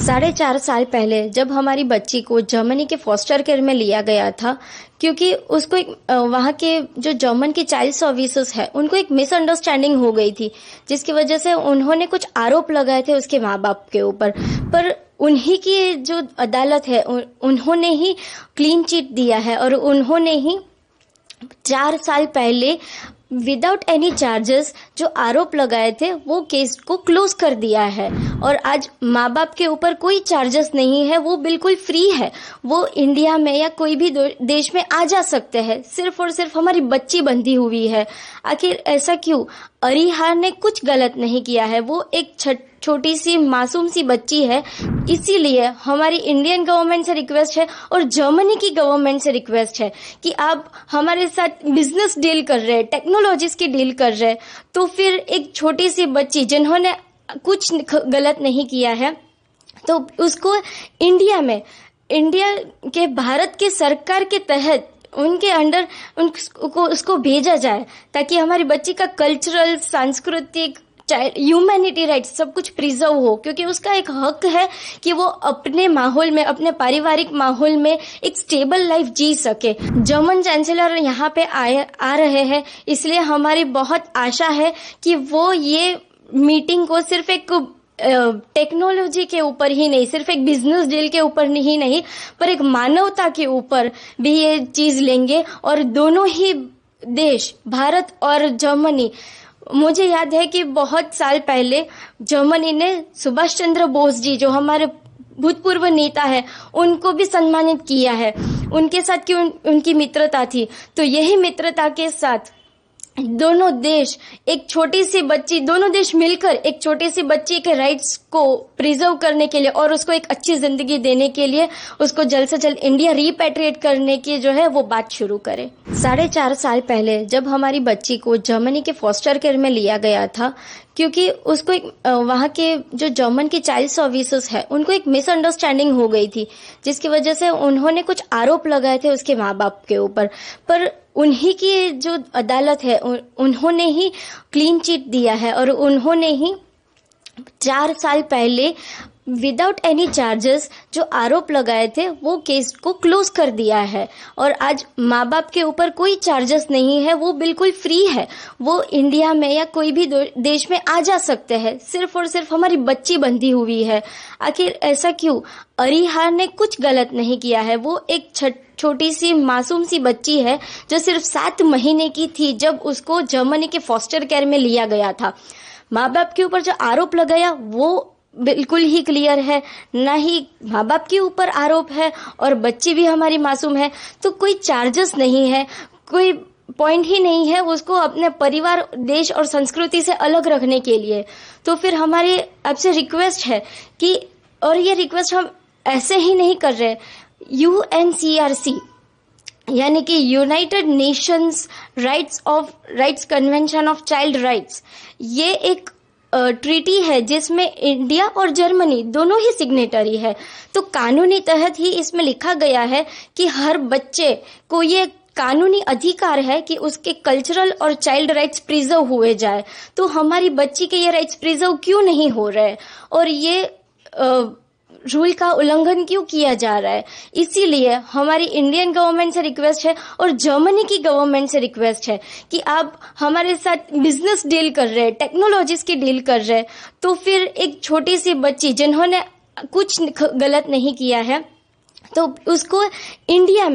4.5 साल पहले जब हमारी बच्ची को जर्मनी के फॉस्टर केयर में लिया गया था, क्योंकि उसको वहाँ के जो जर्मन की चाइल्ड सर्विसेज है उनको एक मिसअंडरस्टैंडिंग हो गई थी, जिसकी वजह से उन्होंने कुछ आरोप लगाए थे उसके माँ बाप के ऊपर। पर उन्हीं की जो अदालत है उन्होंने ही क्लीन चिट दिया है और उन्होंने ही 4 साल पहले विदाउट एनी चार्जेस जो आरोप लगाए थे वो केस को क्लोज कर दिया है। और आज माँ बाप के ऊपर कोई चार्जेस नहीं है, वो बिल्कुल फ्री है। वो इंडिया में या कोई भी देश में आ जा सकते हैं, सिर्फ और सिर्फ हमारी बच्ची बंधी हुई है। आखिर ऐसा क्यों? अरिहार ने कुछ गलत नहीं किया है, वो एक छोटी सी मासूम सी बच्ची है। इसीलिए हमारी इंडियन गवर्नमेंट से रिक्वेस्ट है और जर्मनी की गवर्नमेंट से रिक्वेस्ट है कि आप हमारे साथ बिजनेस डील कर रहे हैं, टेक्नोलॉजीज की डील कर रहे हैं, तो फिर एक छोटी सी बच्ची जिन्होंने कुछ गलत नहीं किया है तो उसको इंडिया के भारत के सरकार के तहत उनके अंडर उसको भेजा जाए, ताकि हमारी बच्ची का कल्चरल, सांस्कृतिक, ह्यूमैनिटी राइट्स सब कुछ प्रिजर्व हो। क्योंकि उसका एक हक है कि वो अपने माहौल में, अपने पारिवारिक माहौल में एक स्टेबल लाइफ जी सके। जर्मन चांसलर यहाँ पे आ रहे हैं, इसलिए हमारी बहुत आशा है कि वो ये मीटिंग को सिर्फ एक टेक्नोलॉजी के ऊपर ही नहीं, सिर्फ एक बिजनेस डील के ऊपर ही नहीं, पर एक मानवता के ऊपर भी ये चीज लेंगे। और दोनों ही देश, भारत और जर्मनी, मुझे याद है कि बहुत साल पहले जर्मनी ने सुभाष चंद्र बोस जी, जो हमारे भूतपूर्व नेता है, उनको भी सम्मानित किया है। उनके साथ की उनकी मित्रता थी, तो यही मित्रता के साथ दोनों देश दोनों देश मिलकर एक छोटी सी बच्ची के राइट्स को प्रिजर्व करने के लिए और उसको एक अच्छी जिंदगी देने के लिए उसको जल्द से जल्द इंडिया रीपैट्रिएट करने की जो है वो बात शुरू करें। 4.5 साल पहले जब हमारी बच्ची को जर्मनी के फॉस्टर केयर में लिया गया था, क्योंकि उसको वहाँ के जो जर्मन की चाइल्ड सर्विसेज है उनको एक मिसअंडरस्टैंडिंग हो गई थी, जिसकी वजह से उन्होंने कुछ आरोप लगाए थे उसके माँ बाप के ऊपर। पर उन्हीं की जो अदालत है उन्होंने ही क्लीन चिट दिया है और उन्होंने ही 4 साल पहले विदाउट एनी चार्जेस जो आरोप लगाए थे वो केस को क्लोज कर दिया है। और आज माँ बाप के ऊपर कोई चार्जेस नहीं है, वो बिल्कुल फ्री है। वो इंडिया में या कोई भी देश में आ जा सकते हैं, सिर्फ और सिर्फ हमारी बच्ची बंधी हुई है। आखिर ऐसा क्यों? अरिहार ने कुछ गलत नहीं किया है, वो एक छोटी सी मासूम सी बच्ची है जो सिर्फ 7 महीने की थी जब उसको जर्मनी के फॉस्टर केयर में लिया गया था। माँ बाप के ऊपर जो आरोप लगाया वो बिल्कुल ही क्लियर है, ना ही माँ बाप के ऊपर आरोप है और बच्ची भी हमारी मासूम है, तो कोई चार्जेस नहीं है, कोई पॉइंट ही नहीं है उसको अपने परिवार, देश और संस्कृति से अलग रखने के लिए। तो फिर हमारी आपसे रिक्वेस्ट है कि, और ये रिक्वेस्ट हम ऐसे ही नहीं कर रहे, UNCRC यानी कि United Nations rights convention of child rights, ये एक ट्रीटी है जिसमें इंडिया और जर्मनी दोनों ही सिग्नेटरी है। तो कानूनी तहत ही इसमें लिखा गया है कि हर बच्चे को ये कानूनी अधिकार है कि उसके कल्चरल और चाइल्ड राइट्स प्रिजर्व हुए जाए। तो हमारी बच्ची के ये राइट्स प्रिजर्व क्यों नहीं हो रहे और ये रूल का उल्लंघन क्यों किया जा रहा है? इसीलिए हमारी इंडियन गवर्नमेंट से रिक्वेस्ट है और जर्मनी की गवर्नमेंट से रिक्वेस्ट है कि आप हमारे साथ बिजनेस डील कर रहे हैं, टेक्नोलॉजीज की डील कर रहे हैं, तो फिर एक छोटी सी बच्ची जिन्होंने कुछ गलत नहीं किया है तो उसको इंडिया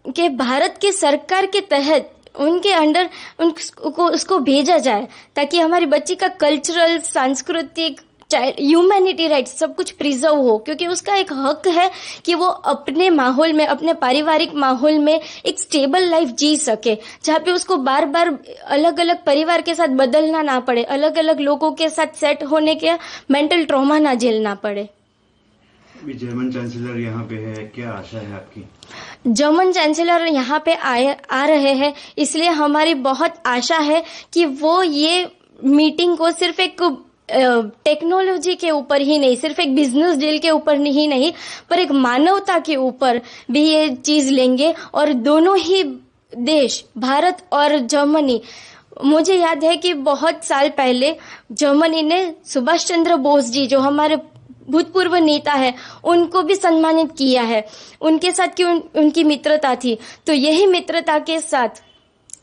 के भारत के सरकार के तहत उनके अंडर उसको भेजा जाए, ताकि हमारी बच्ची का कल्चरल, सांस्कृतिक, ह्यूमैनिटी राइट्स सब कुछ प्रिजर्व हो। क्योंकि उसका एक हक है कि वो अपने माहौल में, अपने पारिवारिक माहौल में एक स्टेबल लाइफ जी सके, जहाँ पे उसको बार बार अलग अलग परिवार के साथ बदलना ना पड़े, अलग अलग लोगों के साथ सेट होने के मेंटल ट्रॉमा ना झेलना पड़े। जर्मन चांसलर यहाँ पे है, क्या आशा है आपकी? जर्मन चांसलर यहाँ पे आ रहे हैं, इसलिए हमारी बहुत आशा है कि वो ये मीटिंग को सिर्फ एक टेक्नोलॉजी के ऊपर ही नहीं, सिर्फ एक बिजनेस डील के ऊपर ही नहीं, पर एक मानवता के ऊपर भी ये चीज लेंगे। और दोनों ही देश, भारत और जर्मनी, मुझे याद है कि बहुत साल पहले जर्मनी ने सुभाष चंद्र बोस जी, जो हमारे भूतपूर्व नेता है उनको भी सम्मानित किया है। उनके साथ की उनकी मित्रता थी, तो यही मित्रता के साथ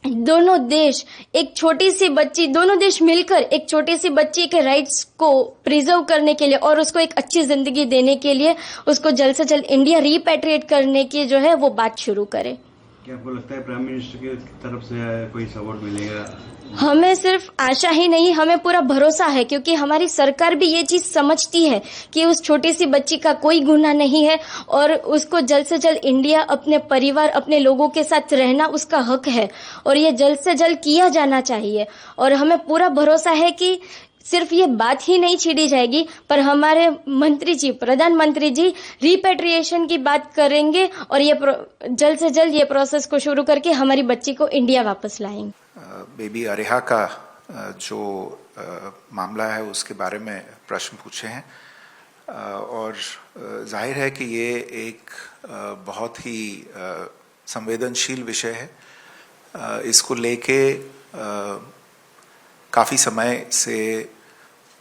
दोनों देश एक छोटी सी बच्ची, दोनों देश मिलकर एक छोटी सी बच्ची के राइट्स को प्रिजर्व करने के लिए और उसको एक अच्छी जिंदगी देने के लिए उसको जल्द से जल्द इंडिया रिपैट्रिएट करने की जो है वो बात शुरू करे। क्या आपको लगता है प्राइम मिनिस्टर की तरफ से कोई सपोर्ट मिलेगा? हमें सिर्फ आशा ही नहीं, हमें पूरा भरोसा है, क्योंकि हमारी सरकार भी ये चीज समझती है कि उस छोटी सी बच्ची का कोई गुनाह नहीं है और उसको जल्द से जल्द इंडिया अपने परिवार, अपने लोगों के साथ रहना उसका हक है और ये जल्द से जल्द किया जाना चाहिए। और हमें पूरा भरोसा है कि सिर्फ ये बात ही नहीं छीड़ी जाएगी, पर हमारे मंत्री जी, प्रधानमंत्री जी रिपेट्रिएशन की बात करेंगे और ये जल्द से जल्द ये प्रोसेस को शुरू करके हमारी बच्ची को इंडिया वापस लाएंगे। बेबी अरेहा का जो मामला है उसके बारे में प्रश्न पूछे हैं और जाहिर है कि ये एक बहुत ही संवेदनशील विषय है। इसको लेके काफ़ी समय से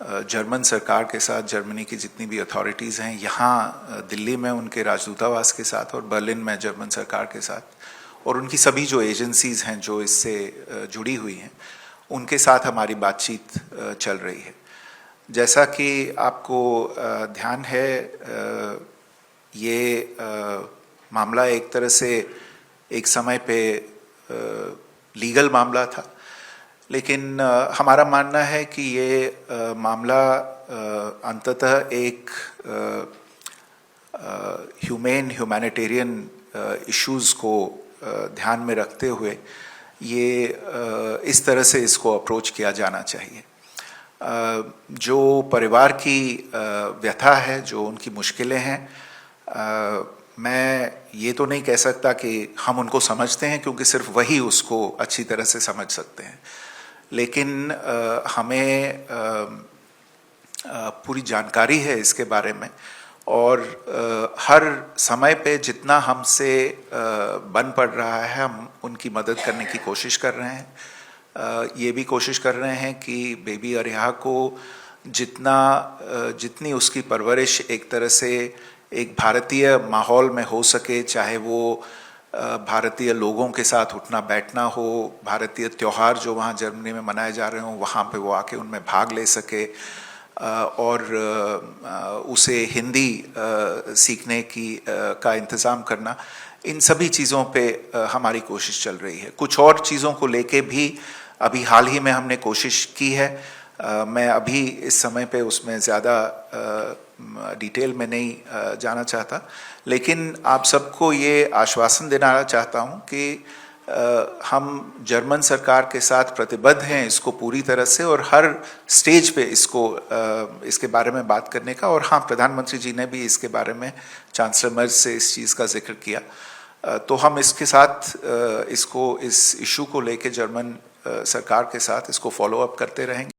जर्मन सरकार के साथ, जर्मनी की जितनी भी अथॉरिटीज़ हैं यहाँ दिल्ली में उनके राजदूतावास के साथ और बर्लिन में जर्मन सरकार के साथ और उनकी सभी जो एजेंसीज़ हैं जो इससे जुड़ी हुई हैं उनके साथ हमारी बातचीत चल रही है। जैसा कि आपको ध्यान है, ये मामला एक तरह से एक समय पे लीगल मामला था, लेकिन हमारा मानना है कि ये मामला अंततः एक ह्यूमैनिटेरियन इश्यूज़ को ध्यान में रखते हुए ये इस तरह से इसको अप्रोच किया जाना चाहिए। जो परिवार की व्यथा है, जो उनकी मुश्किलें हैं, मैं ये तो नहीं कह सकता कि हम उनको समझते हैं क्योंकि सिर्फ वही उसको अच्छी तरह से समझ सकते हैं, लेकिन हमें पूरी जानकारी है इसके बारे में और हर समय पे जितना हमसे बन पड़ रहा है हम उनकी मदद करने की कोशिश कर रहे हैं। ये भी कोशिश कर रहे हैं कि बेबी अरेहा को जितनी उसकी परवरिश एक तरह से एक भारतीय माहौल में हो सके, चाहे वो भारतीय लोगों के साथ उठना बैठना हो, भारतीय त्यौहार जो वहाँ जर्मनी में मनाए जा रहे हों वहाँ पे वो आके उनमें भाग ले सके और उसे हिंदी सीखने का इंतज़ाम करना, इन सभी चीज़ों पे हमारी कोशिश चल रही है। कुछ और चीज़ों को लेके भी अभी हाल ही में हमने कोशिश की है। मैं अभी इस समय पे उसमें ज़्यादा डिटेल में नहीं जाना चाहता, लेकिन आप सबको ये आश्वासन देना चाहता हूँ कि हम जर्मन सरकार के साथ प्रतिबद्ध हैं इसको पूरी तरह से और हर स्टेज पे इसके बारे में बात करने का। और हाँ, प्रधानमंत्री जी ने भी इसके बारे में चांसलर मर्ज से इस चीज़ का जिक्र किया, तो हम इसके साथ इस इशू को लेके जर्मन सरकार के साथ इसको फॉलो अप करते रहेंगे।